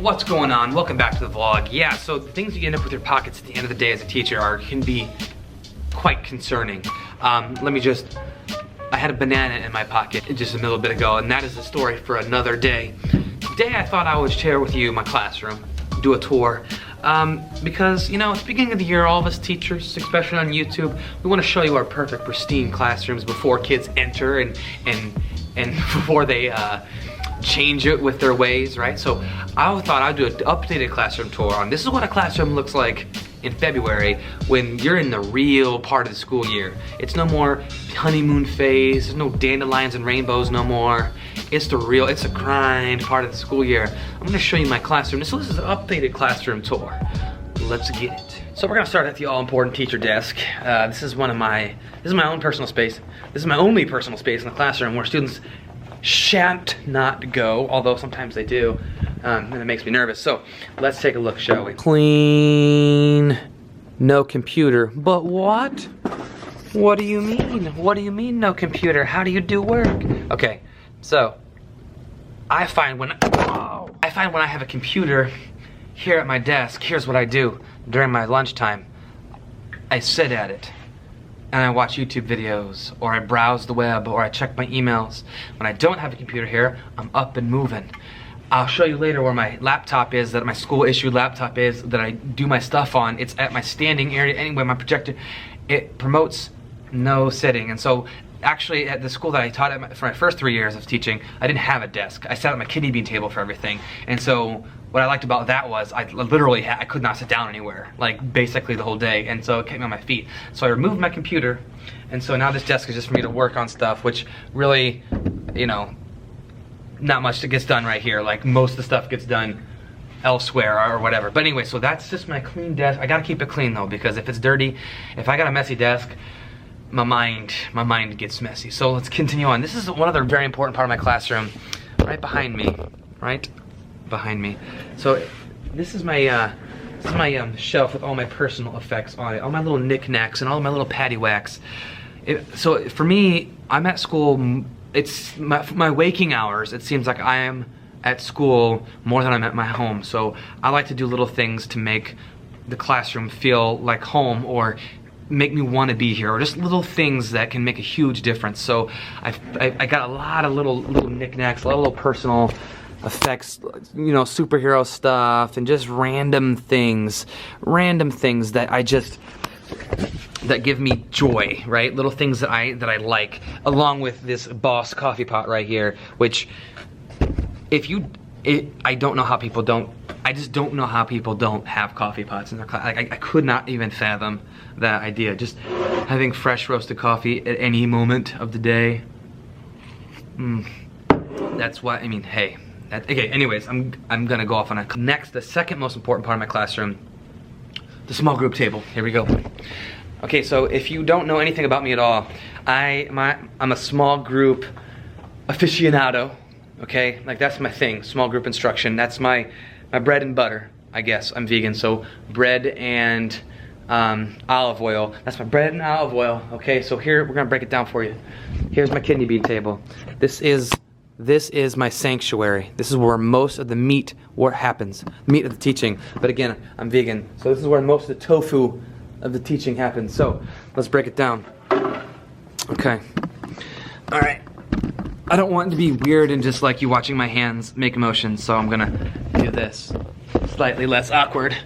What's going on? Welcome back to the vlog. Yeah, so the things you end up with your pockets at the end of the day as a teacher can be quite concerning. I had a banana in my pocket just a little bit ago, and that is a story for another day. Today I thought I would share with you my classroom, do a tour, because, you know, at the beginning of the year, all of us teachers, especially on YouTube, we want to show you our perfect, pristine classrooms before kids enter and before they change it with their ways, right? So I thought I'd do an updated classroom tour on this is what a classroom looks like in February when you're in the real part of the school year. It's no more honeymoon phase, there's no dandelions and rainbows no more. It's the grind part of the school year. I'm gonna show you my classroom. So this is an updated classroom tour. Let's get it. So we're gonna start at the all-important teacher desk. This is my own personal space. This is my only personal space in the classroom where students shan't not go, although sometimes they do, and it makes me nervous. So let's take a look, shall we? Clean, no computer. But what? What do you mean? What do you mean no computer? How do you do work? Okay, so I find when I have a computer here at my desk, here's what I do during my lunchtime. I sit at it and I watch YouTube videos, or I browse the web, or I check my emails. When I don't have a computer here, I'm up and moving. I'll show you later where my laptop is, that my school issued laptop is, that I do my stuff on. It's at my standing area anyway, my projector. It promotes no sitting. And so actually at the school that I taught at for my first 3 years of teaching, I didn't have a desk. I sat at my kidney bean table for everything. And so what I liked about that was I could not sit down anywhere, like basically the whole day, and so it kept me on my feet. So I removed my computer, and so now this desk is just for me to work on stuff, which really, you know, not much that gets done right here. Like most of the stuff gets done elsewhere or whatever. But anyway, so that's just my clean desk. I gotta keep it clean though, because if it's dirty, if I got a messy desk, my mind gets messy. So let's continue on. This is one other very important part of my classroom, right behind me, So this is my shelf with all my personal effects on it, all my little knickknacks and all my little paddywhacks. So for me, I'm at school. It's my waking hours. It seems like I am at school more than I'm at my home. So I like to do little things to make the classroom feel like home, or make me want to be here, or just little things that can make a huge difference. So I got a lot of little knickknacks, a lot of little personal effects, you know, superhero stuff, and just random things that give me joy, right? Little things that I like, along with this Boss coffee pot right here, which I don't know how people don't. I just don't know how people don't have coffee pots in their class. I could not even fathom that idea. Just having fresh roasted coffee at any moment of the day. That's why, I mean, hey. Okay, anyways, I'm gonna go off on a... Next, the second most important part of my classroom, the small group table. Here we go. Okay, so if you don't know anything about me at all, I'm a small group aficionado, okay? Like, that's my thing, small group instruction. That's my bread and butter, I guess. I'm vegan, so bread and olive oil. That's my bread and olive oil, okay? So here, we're gonna break it down for you. Here's my kidney bean table. This is my sanctuary. This is where most of the meat happens, meat of the teaching. But again, I'm vegan, so this is where most of the tofu of the teaching happens. So let's break it down. Okay. All right. I don't want it to be weird and just like you watching my hands make motions, so I'm gonna do this. Slightly less awkward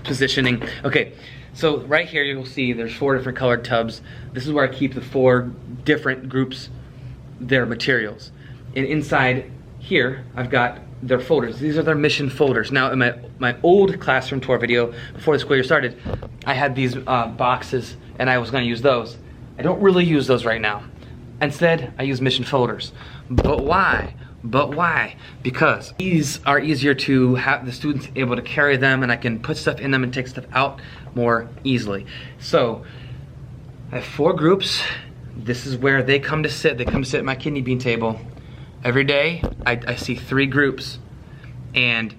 positioning. Okay, so right here you'll see there's 4 different colored tubs. This is where I keep the 4 different groups, their materials. And inside here, I've got their folders. These are their mission folders. Now, in my old classroom tour video, before the school year started, I had these boxes, and I was gonna use those. I don't really use those right now. Instead, I use mission folders. But why? Because these are easier to have the students able to carry them, and I can put stuff in them and take stuff out more easily. So, I have 4 groups. This is where they come to sit. They come to sit at my kidney bean table. Every day, I see 3 groups, and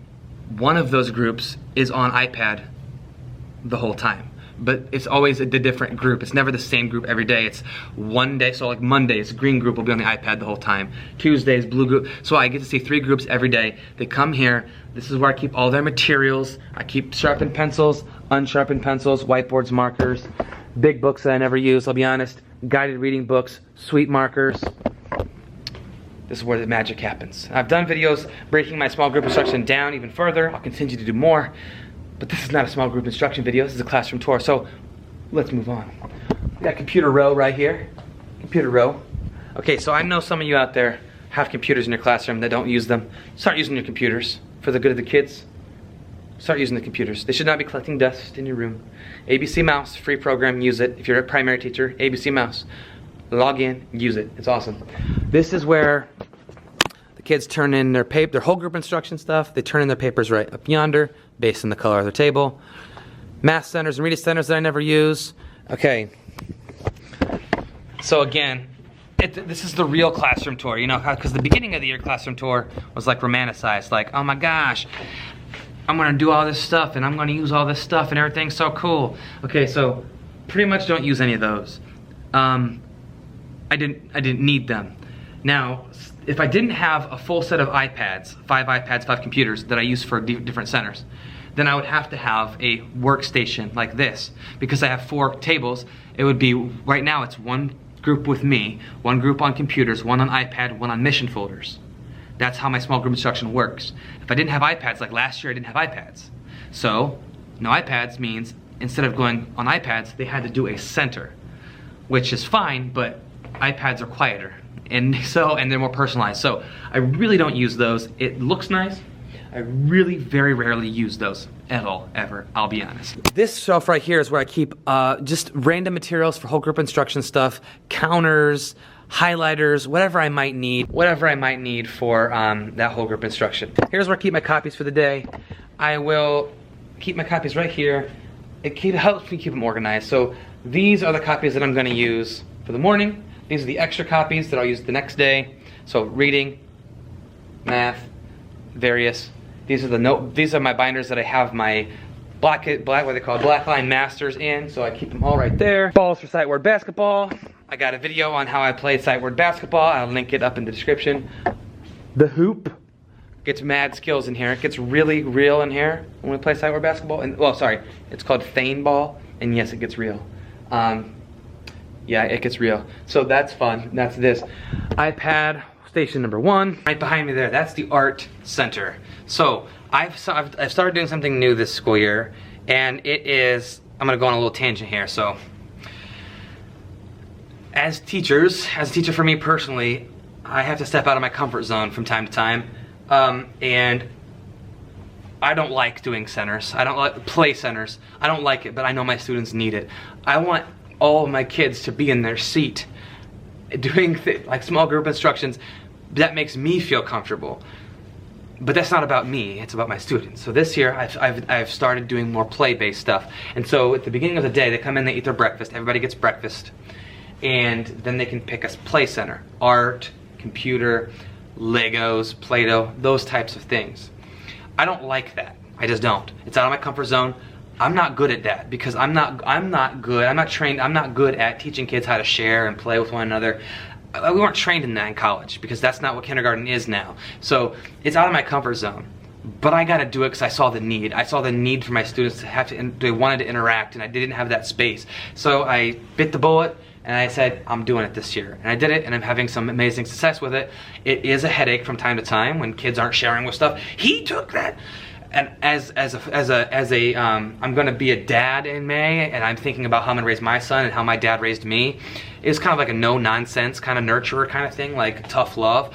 one of those groups is on iPad the whole time. but it's always a different group. It's never the same group every day. It's one day, so like Mondays, green group will be on the iPad the whole time. Tuesdays, blue group. So I get to see 3 groups every day. They come here. This is where I keep all their materials. I keep sharpened pencils, unsharpened pencils, whiteboards, markers, big books that I never use, I'll be honest, guided reading books, sweet markers. This is where the magic happens. I've done videos breaking my small group instruction down even further. I'll continue to do more, but this is not a small group instruction video. This is a classroom tour, so let's move on. We got computer row right here. Computer row. Okay, so I know some of you out there have computers in your classroom that don't use them. Start using your computers for the good of the kids. Start using the computers. They should not be collecting dust in your room. ABC Mouse, free program, use it. If you're a primary teacher, ABC Mouse. Log in, use it. It's awesome. This is where the kids turn in their paper, their whole group instruction stuff. They turn in their papers right up yonder, based on the color of their table. Math centers and reading centers that I never use. Okay. So again, this is the real classroom tour, you know, because the beginning of the year classroom tour was like romanticized, like, oh my gosh, I'm gonna do all this stuff and I'm gonna use all this stuff and everything's so cool. Okay, so pretty much don't use any of those. I didn't need them. Now, if I didn't have a full set of iPads, 5 iPads, 5 computers that I use for different centers, then I would have to have a workstation like this. Because I have 4 tables, it would be, right now it's one group with me, one group on computers, one on iPad, one on mission folders. That's how my small group instruction works. If I didn't have iPads, like last year I didn't have iPads. So, no iPads means instead of going on iPads, they had to do a center, which is fine, but iPads are quieter, and they're more personalized. So I really don't use those. It looks nice. I really very rarely use those at all, ever, I'll be honest. This shelf right here is where I keep just random materials for whole group instruction stuff, counters, highlighters, whatever I might need for that whole group instruction. Here's where I keep my copies for the day. I will keep my copies right here. It helps me keep them organized. So these are the copies that I'm gonna use for the morning. These are the extra copies that I'll use the next day. So reading, math, various. These are my binders that I have my black line masters in. So I keep them all right there. Balls for sight word basketball. I got a video on how I played sight word basketball. I'll link it up in the description. The hoop gets mad skills in here. It gets really real in here when we play sight word basketball. And well, sorry, it's called Thain ball, and yes, it gets real. Yeah, it gets real. So that's fun. That's this. iPad, station number 1. Right behind me there, that's the art center. So I've started doing something new this school year, and it is, I'm gonna go on a little tangent here. So as teachers, as a teacher for me personally, I have to step out of my comfort zone from time to time. And I don't like doing centers. I don't like play centers. I don't like it, but I know my students need it. I want all of my kids to be in their seat doing like small group instructions. That makes me feel comfortable. But that's not about me, it's about my students. So this year I've started doing more play-based stuff. And so at the beginning of the day, they come in, they eat their breakfast, everybody gets breakfast, and then they can pick a play center. Art, computer, Legos, Play-Doh, those types of things. I don't like that. I just don't. It's out of my comfort zone. I'm not good at that because I'm not trained, I'm not good at teaching kids how to share and play with one another. We weren't trained in that in college because that's not what kindergarten is now. So it's out of my comfort zone. But I gotta do it because I saw the need. I saw the need for my students to have to, they wanted to interact, and I didn't have that space. So I bit the bullet and I said, I'm doing it this year. And I did it, and I'm having some amazing success with it. It is a headache from time to time when kids aren't sharing with stuff. He took that. And I'm gonna be a dad in May, and I'm thinking about how I'm gonna raise my son and how my dad raised me. It's kind of like a no-nonsense kind of nurturer kind of thing, like tough love.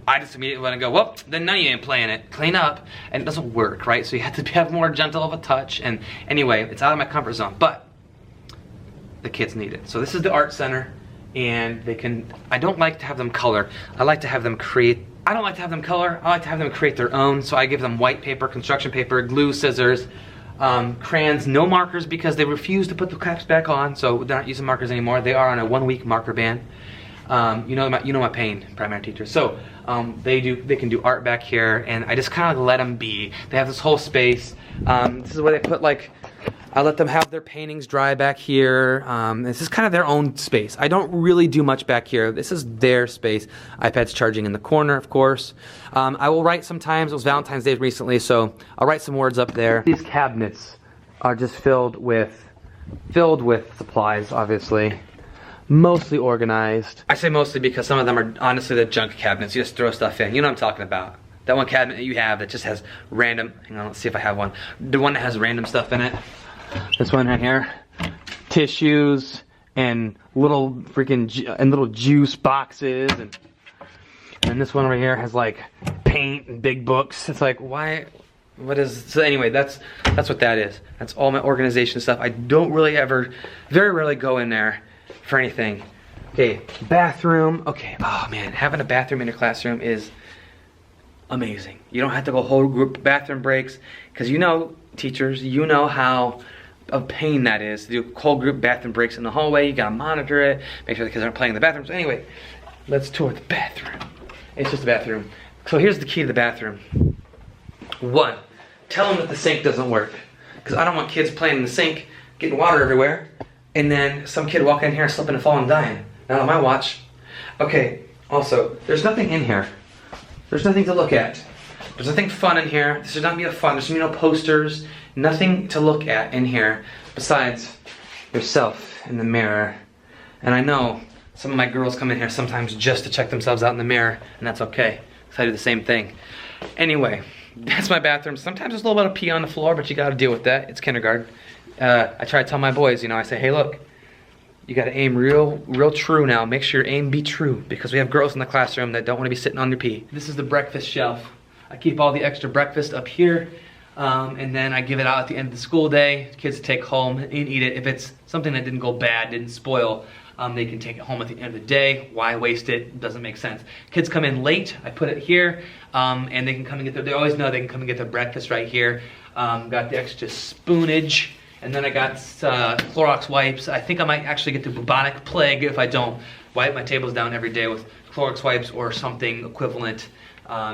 I just immediately want to go, well, then none of you ain't playing it. Clean up. And it doesn't work, right? So you have to have more gentle of a touch. And anyway, it's out of my comfort zone, but the kids need it. So this is the art center, and they can, I don't like to have them color. I like to have them create. I don't like to have them color. I like to have them create their own. So I give them white paper, construction paper, glue, scissors, crayons, no markers because they refuse to put the caps back on. So they're not using markers anymore. They are on a 1-week marker ban. You know my pain, primary teachers. So they can do art back here, and I just kind of let them be. They have this whole space. This is where they put like I let them have their paintings dry back here. This is kind of their own space. I don't really do much back here. This is their space. iPad's charging in the corner, of course. I will write sometimes. It was Valentine's Day recently, so I'll write some words up there. These cabinets are just filled with supplies, obviously. Mostly organized. I say mostly because some of them are honestly the junk cabinets. You just throw stuff in. You know what I'm talking about. That one cabinet that you have that just has random, hang on, let's see if I have one. The one that has random stuff in it. This one right here. Tissues and little little juice boxes, and this one right here has like paint and big books. It's like, why, what is, so anyway, that's what that is. That's all my organization stuff. I don't really ever, very rarely go in there for anything. Okay, bathroom. Okay, oh man, having a bathroom in your classroom is amazing. You don't have to go whole group bathroom breaks, because you know, teachers, you know how a pain that is to do whole group bathroom breaks in the hallway. You gotta monitor it, make sure the kids aren't playing in the bathrooms. Anyway, let's tour the bathroom. It's just a bathroom. So here's the key to the bathroom. 1, tell them that the sink doesn't work, because I don't want kids playing in the sink, getting water everywhere, and then some kid walking in here slipping and falling and dying. Not on my watch. Okay, also, there's nothing in here. There's nothing to look at. There's nothing fun in here. This should not be a fun. There's no posters. Nothing to look at in here besides yourself in the mirror. And I know some of my girls come in here sometimes just to check themselves out in the mirror, and that's okay, because I do the same thing. Anyway, that's my bathroom. Sometimes there's a little bit of pee on the floor, but you gotta deal with that. It's kindergarten. I try to tell my boys, you know, I say, hey look, you gotta aim real true now. Make sure your aim be true, because we have girls in the classroom that don't wanna be sitting on their pee. This is the breakfast shelf. I keep all the extra breakfast up here, and then I give it out at the end of the school day. Kids take home and eat it. If it's something that didn't go bad, didn't spoil, they can take it home at the end of the day. Why waste it? It doesn't make sense. Kids come in late, I put it here, and they can come and get they always know they can come and get their breakfast right here. Got the extra spoonage, and then I got Clorox wipes. I think I might actually get the bubonic plague if I don't wipe my tables down every day with Clorox wipes or something equivalent,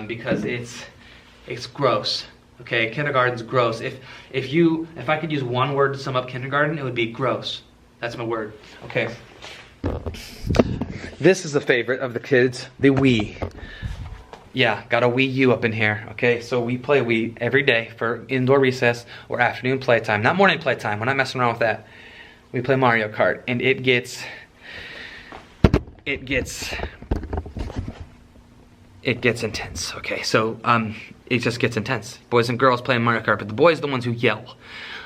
because it's gross. Okay, kindergarten's gross. If I could use one word to sum up kindergarten, it would be gross. That's my word. Okay. This is a favorite of the kids, the Wii. Yeah, got a Wii U up in here. Okay, so we play Wii every day for indoor recess or afternoon playtime. Not morning playtime. We're not messing around with that. We play Mario Kart, and it gets intense. Okay, so it just gets intense. Boys and girls playing Mario Kart, but the boys are the ones who yell.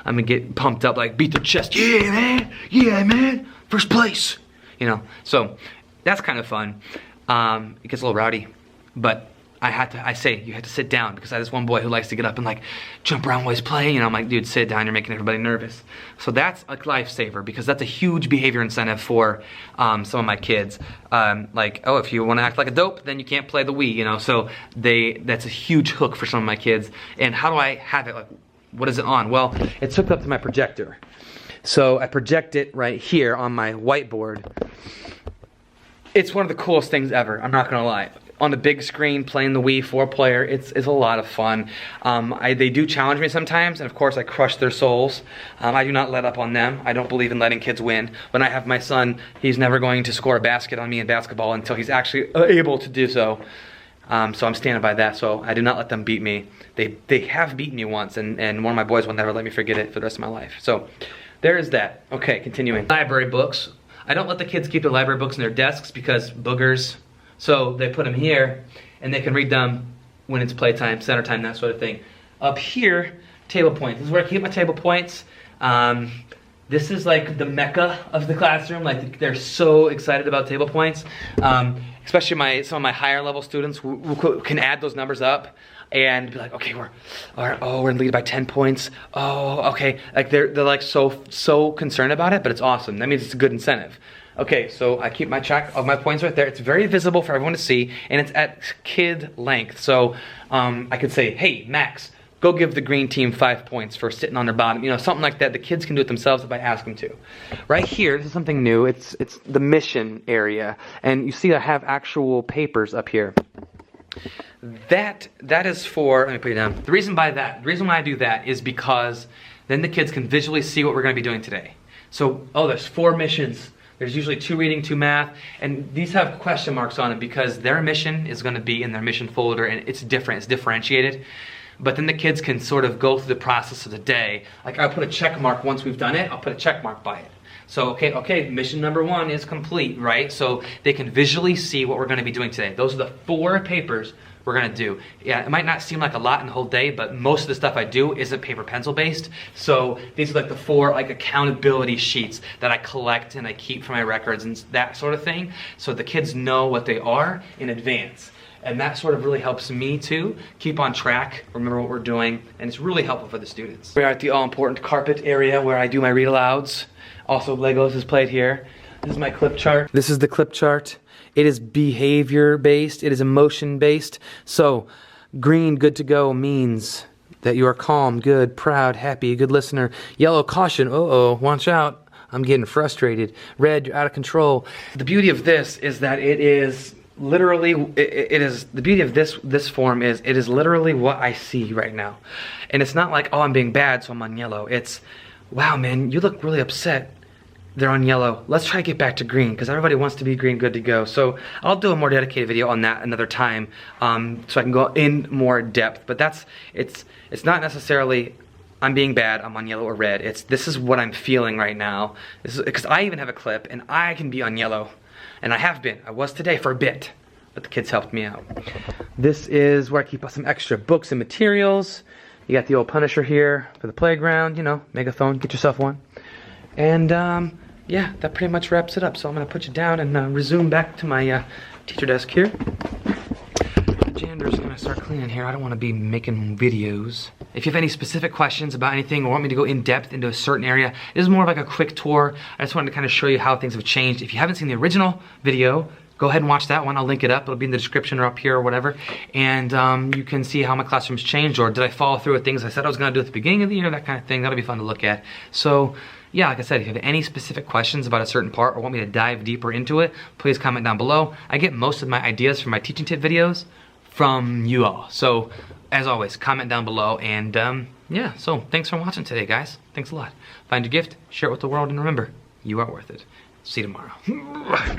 I'm gonna get pumped up, like beat their chest. Yeah man, first place. You know, so that's kind of fun. It gets a little rowdy, but I say you have to sit down, because I have this one boy who likes to get up and like jump around while he's playing. You know, I'm like, dude, sit down. You're making everybody nervous. So that's a lifesaver, because that's a huge behavior incentive for some of my kids. Like, oh, if you want to act like a dope, then you can't play the Wii. You know, so that's a huge hook for some of my kids. And how do I have it? Like, what is it on? Well, it's hooked up to my projector. So I project it right here on my whiteboard. It's one of the coolest things ever. I'm not gonna lie. On the big screen, playing the Wii 4-player, it's a lot of fun. They do challenge me sometimes, and of course I crush their souls. I do not let up on them. I don't believe in letting kids win. When I have my son, he's never going to score a basket on me in basketball until he's actually able to do so. So I'm standing by that, so I do not let them beat me. They have beaten me once, and one of my boys will never let me forget it for the rest of my life. So there is that. Okay, continuing. Library books. I don't let the kids keep their library books in their desks because boogers. So they put them here, and they can read them when it's playtime, center time, that sort of thing. Up here, table points. This is where I keep my table points. This is like the mecca of the classroom. Like, they're so excited about table points. Especially some of my higher level students who can add those numbers up and be like, okay, we're gonna lead by 10 points. Oh, okay. Like they're like so concerned about it, but it's awesome. That means it's a good incentive. Okay, so I keep my track of my points right there. It's very visible for everyone to see, and it's at kid length. So I could say, hey, Max, go give the green team 5 points for sitting on their bottom. You know, something like that. The kids can do it themselves if I ask them to. Right here, this is something new. It's the mission area, and you see I have actual papers up here. That is for, let me put it down. The reason why I do that is because Then the kids can visually see what we're gonna be doing today. So, oh, there's 4 missions. There's usually 2 reading, 2 math, and these have question marks on them because their mission is gonna be in their mission folder, and it's different, it's differentiated. But then the kids can sort of go through the process of the day. Like I'll put a check mark once we've done it, I'll put a check mark by it. So, okay, mission number 1 is complete, right? So they can visually see what we're gonna be doing today. Those are the 4 papers we're gonna do. Yeah, it might not seem like a lot in the whole day, but most of the stuff I do isn't paper pencil based. So these are like the 4 like accountability sheets that I collect and I keep for my records and that sort of thing. So the kids know what they are in advance. And that sort of really helps me too, keep on track, remember what we're doing, and it's really helpful for the students. We're at the all-important carpet area where I do my read alouds. Also, Legos is played here. This is my clip chart. This is the clip chart. It is behavior based, it is emotion based. So, green, good to go, means that you are calm, good, proud, happy, good listener. Yellow, caution, uh-oh, watch out, I'm getting frustrated. Red, you're out of control. The beauty of this is that it is literally, the beauty of this form is, it is literally what I see right now. And it's not like, oh, I'm being bad, so I'm on yellow. It's, wow, man, you look really upset. They're on yellow. Let's try to get back to green because everybody wants to be green, good to go. So I'll do a more dedicated video on that another time, so I can go in more depth. But it's not necessarily I'm being bad, I'm on yellow or red. This is what I'm feeling right now. This is because I even have a clip and I can be on yellow, and I have been. I was today for a bit, but the kids helped me out. This is where I keep some extra books and materials. You got the old Punisher here for the playground. You know, megaphone. Get yourself one. And yeah, that pretty much wraps it up. So I'm gonna put you down and resume back to my teacher desk here. The janitor's gonna start cleaning here. I don't wanna be making videos. If you have any specific questions about anything or want me to go in depth into a certain area, this is more of like a quick tour. I just wanted to kind of show you how things have changed. If you haven't seen the original video, go ahead and watch that one. I'll link it up. It'll be in the description or up here or whatever. And you can see how my classroom's changed, or did I follow through with things I said I was gonna do at the beginning of the year, that kind of thing. That'll be fun to look at. So yeah, like I said, if you have any specific questions about a certain part or want me to dive deeper into it, please comment down below. I get most of my ideas for my teaching tip videos from you all. So as always, comment down below. And yeah, so thanks for watching today, guys. Thanks a lot. Find your gift, share it with the world, and remember, you are worth it. See you tomorrow.